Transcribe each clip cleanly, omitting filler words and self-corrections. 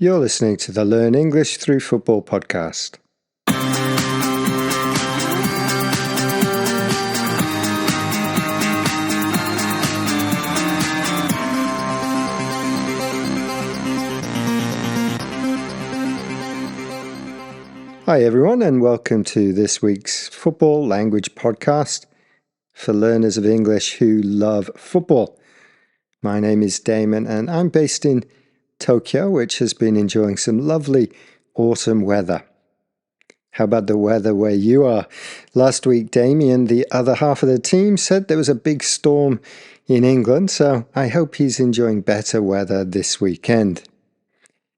You're listening to the Learn English Through Football podcast. Hi everyone, and welcome to this week's football language podcast for learners of English who love football. My name is Damon and I'm based in Tokyo, which has been enjoying some lovely autumn weather. How about the weather where you are? Last week, Damien, the other half of the team, said there was a big storm in England, so I hope he's enjoying better weather this weekend.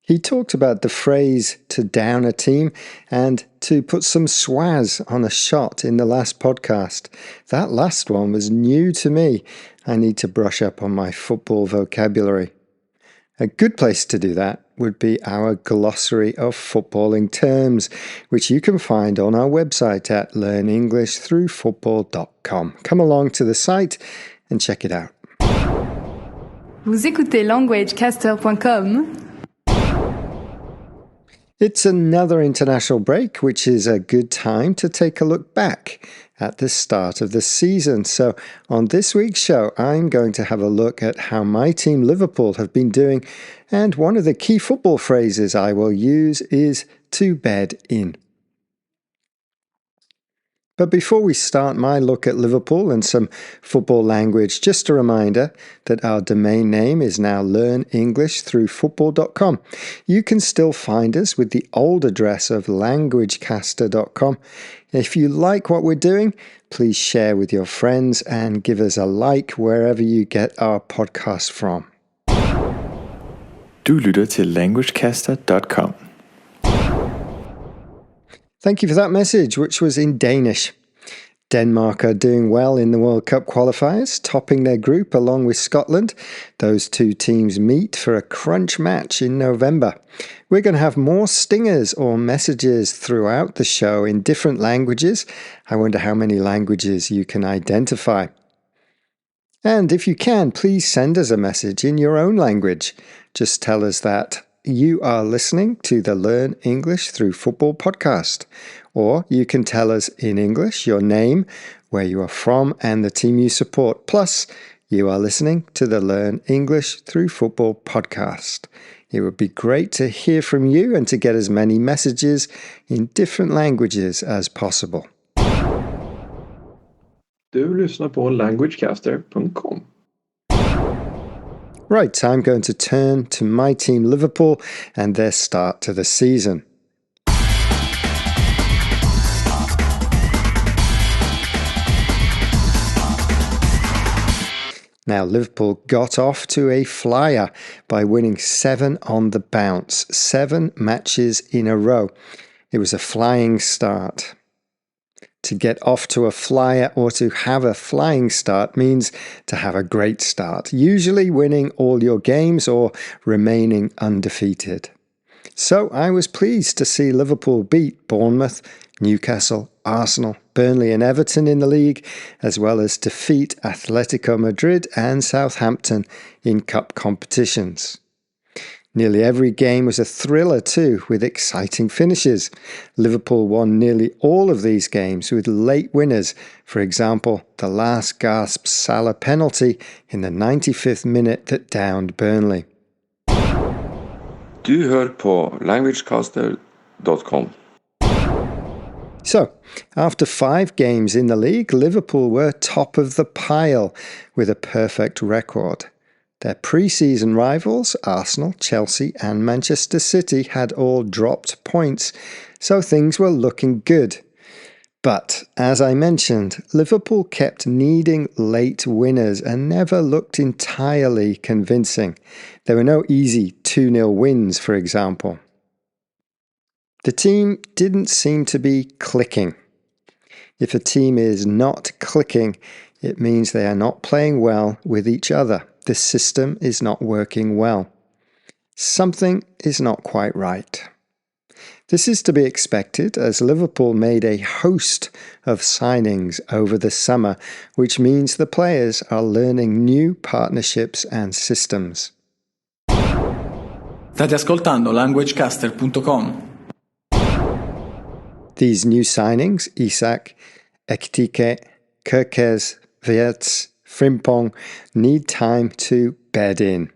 He talked about the phrase to down a team and to put some swaz on a shot in the last podcast. That last one was new to me. I need to brush up on my football vocabulary. A good place to do that would be our glossary of footballing terms, which you can find on our website at learnenglishthroughfootball.com. Come along to the site and check it out. Vous écoutez languagecaster.com. It's another international break, which is a good time to take a look back at the start of the season. So on this week's show, I'm going to have a look at how my team Liverpool have been doing, and one of the key football phrases I will use is to bed in. But before we start my look at Liverpool and some football language, just a reminder that our domain name is now learnenglishthroughfootball.com. You can still find us with the old address of languagecaster.com. If you like what we're doing, please share with your friends and give us a like wherever you get our podcast from. Du lytter til languagecaster.com. Thank you for that message, which was in Danish. Denmark are doing well in the World Cup qualifiers, topping their group along with Scotland. Those two teams meet for a crunch match in November. We're going to have more stingers or messages throughout the show in different languages. I wonder how many languages you can identify. And if you can, please send us a message in your own language. Just tell us that you are listening to the Learn English Through Football podcast. Or you can tell us in English your name, where you are from, and the team you support. Plus, you are listening to the Learn English Through Football podcast. It would be great to hear from you and to get as many messages in different languages as possible. Du lyssnar på languagecaster.com. Right, I'm going to turn to my team Liverpool and their start to the season. Now, Liverpool got off to a flyer by winning 7 on the bounce, 7 matches in a row. It was a flying start. To get off to a flyer or to have a flying start means to have a great start, usually winning all your games or remaining undefeated. So I was pleased to see Liverpool beat Bournemouth, Newcastle, Arsenal, Burnley and Everton in the league, as well as defeat Atletico Madrid and Southampton in cup competitions. Nearly every game was a thriller too, with exciting finishes. Liverpool won nearly all of these games with late winners. For example, the last gasp Salah penalty in the 95th minute that downed Burnley. Du hör på languagecaster.com. So, after 5 games in the league, Liverpool were top of the pile with a perfect record. Their pre-season rivals, Arsenal, Chelsea and Manchester City, had all dropped points, so things were looking good. But, as I mentioned, Liverpool kept needing late winners and never looked entirely convincing. There were no easy 2-0 wins, for example. The team didn't seem to be clicking. If a team is not clicking, it means they are not playing well with each other. The system is not working well. Something is not quite right. This is to be expected as Liverpool made a host of signings over the summer, which means the players are learning new partnerships and systems. State ascoltando languagecaster.com. These new signings, Isak, Ekitike, Kerkez, Wirtz, Frimpong, need time to bed in.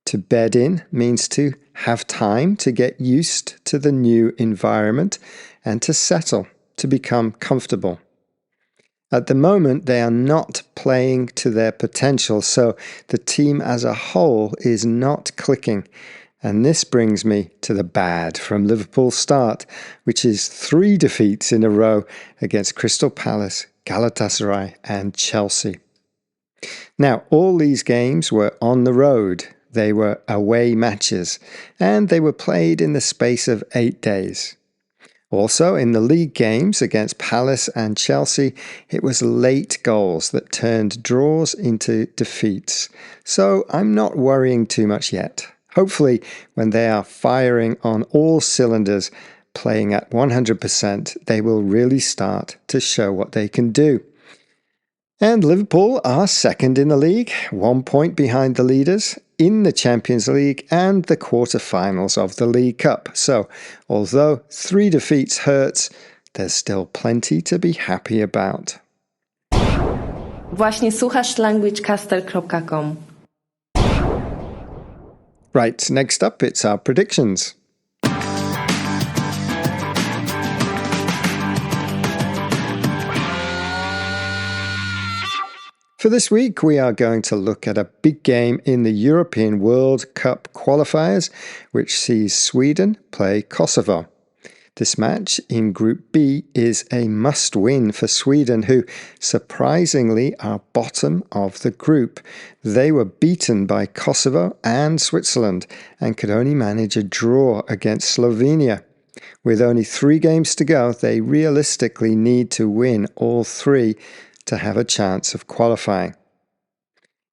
To bed in means to have time to get used to the new environment and to settle, to become comfortable. At the moment, they are not playing to their potential, so the team as a whole is not clicking. And this brings me to the bad from Liverpool's start, which is 3 defeats in a row against Crystal Palace, Galatasaray and Chelsea. Now, all these games were on the road. They were away matches, and they were played in the space of 8 days. Also, in the league games against Palace and Chelsea, it was late goals that turned draws into defeats. So I'm not worrying too much yet. Hopefully, when they are firing on all cylinders, playing at 100%, they will really start to show what they can do. And Liverpool are second in the league, 1 point behind the leaders, in the Champions League and the quarter-finals of the League Cup. So, although 3 defeats hurts, there's still plenty to be happy about. Właśnie słuchasz languagecaster.com. Right, next up it's our predictions. For this week, we are going to look at a big game in the European World Cup qualifiers, which sees Sweden play Kosovo. This match in Group B is a must-win for Sweden, who surprisingly are bottom of the group. They were beaten by Kosovo and Switzerland and could only manage a draw against Slovenia. With only 3 games to go, they realistically need to win all 3 to have a chance of qualifying.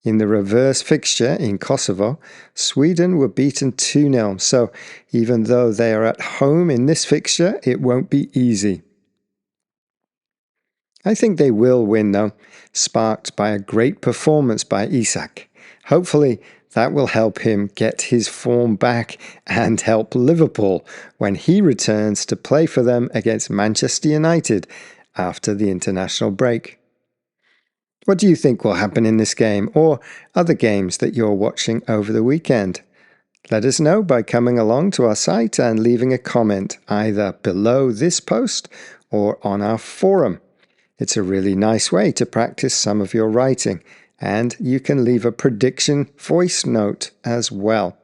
In the reverse fixture in Kosovo, Sweden were beaten 2-0, so even though they are at home in this fixture, it won't be easy. I think they will win though, sparked by a great performance by Isak. Hopefully that will help him get his form back and help Liverpool when he returns to play for them against Manchester United after the international break. What do you think will happen in this game or other games that you're watching over the weekend? Let us know by coming along to our site and leaving a comment either below this post or on our forum. It's a really nice way to practice some of your writing, and you can leave a prediction voice note as well.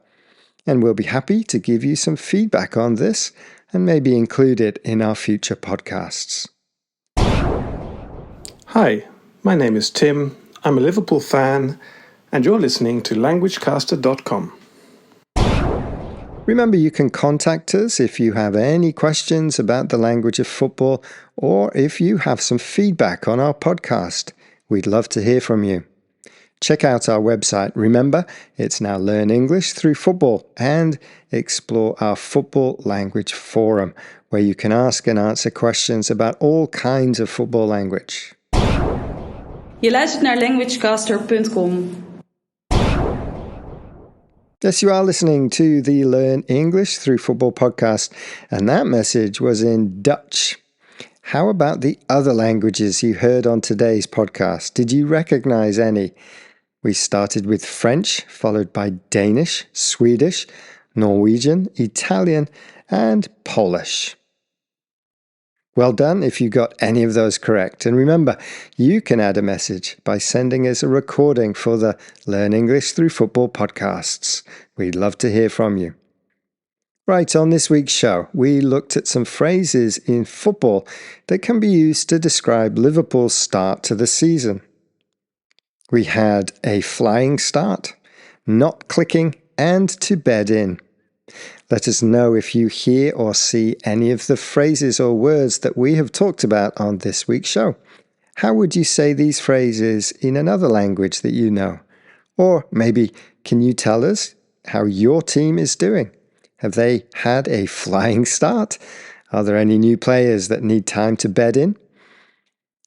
And we'll be happy to give you some feedback on this and maybe include it in our future podcasts. Hi. My name is Tim, I'm a Liverpool fan, and you're listening to languagecaster.com. Remember, you can contact us if you have any questions about the language of football or if you have some feedback on our podcast. We'd love to hear from you. Check out our website. Remember, it's now Learn English Through Football, and explore our football language forum, where you can ask and answer questions about all kinds of football language. Je luistert naar languagecaster.com. Yes, you are listening to the Learn English Through Football podcast, and that message was in Dutch. How about the other languages you heard on today's podcast? Did you recognize any? We started with French, followed by Danish, Swedish, Norwegian, Italian, and Polish. Well done if you got any of those correct. And remember, you can add a message by sending us a recording for the Learn English Through Football podcasts. We'd love to hear from you. Right, on this week's show, we looked at some phrases in football that can be used to describe Liverpool's start to the season. We had a flying start, not clicking, and to bed in. Let us know if you hear or see any of the phrases or words that we have talked about on this week's show. How would you say these phrases in another language that you know? Or maybe, can you tell us how your team is doing? Have they had a flying start? Are there any new players that need time to bed in?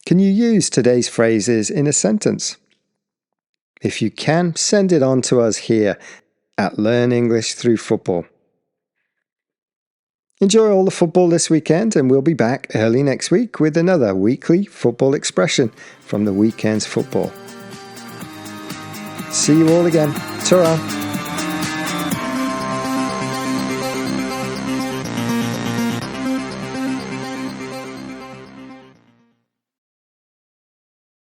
Can you use today's phrases in a sentence? If you can, send it on to us here at Learn English Through Football. Enjoy all the football this weekend, and we'll be back early next week with another weekly football expression from the weekend's football. See you all again. Ta-ra!